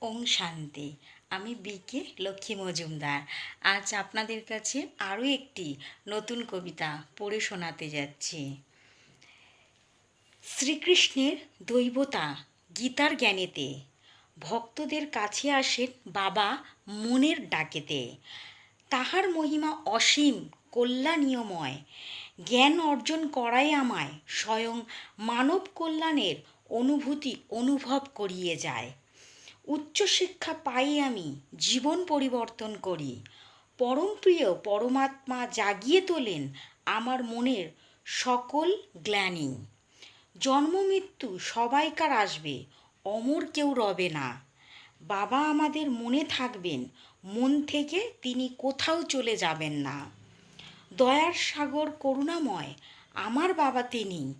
ওং শান্তি। আমি বিকে লক্ষ্মী মজুমদার। আজ আপনাদের কাছে আরও একটি নতুন কবিতা পড়ে শোনাতে যাচ্ছি। শ্রীকৃষ্ণের দৈবতা গীতার জ্ঞানেতে ভক্তদের কাছে আসেন বাবা মনের ডাকেতে। তাহার মহিমা অসীম কল্যাণীয়ময়, জ্ঞান অর্জন করায় আমায় স্বয়ং মানব কল্যাণের অনুভূতি অনুভব করিয়ে যায়। উচ্চশিক্ষা পাই আমি, জীবন পরিবর্তন করি। পরমপ্রিয় পরমাত্মা জাগিয়ে তোলেন আমার মনের সকল গ্লানি। জন্ম মৃত্যু সবাইকার আসবে, অমর কেউ রবে না। বাবা আমাদের মনে থাকবেন, মন থেকে তিনি কোথাও চলে যাবেন না। দয়ার সাগর করুণাময় আমার বাবা তিনি,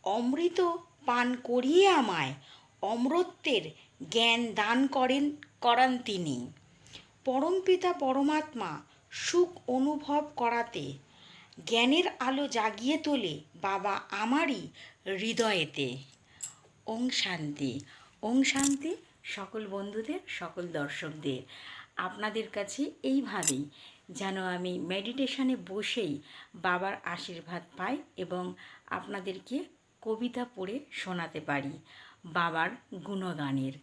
অমৃত পান করিয়ে আমায় অমরত্বের জ্ঞান দান করান তিনি। পরমপিতা পরমাত্মা সুখ অনুভব করাতে জ্ঞানের আলো জাগিয়ে তোলে বাবা আমারই হৃদয়েতে। ওং শান্তি। ওং শান্তি সকল বন্ধুদের, সকল দর্শকদের। আপনাদের কাছে এইভাবেই যেন আমি মেডিটেশনে বসেই বাবার আশীর্বাদ পাই এবং আপনাদেরকে কবিতা পড়ে শোনাতে পারি বাবার গুণগানের।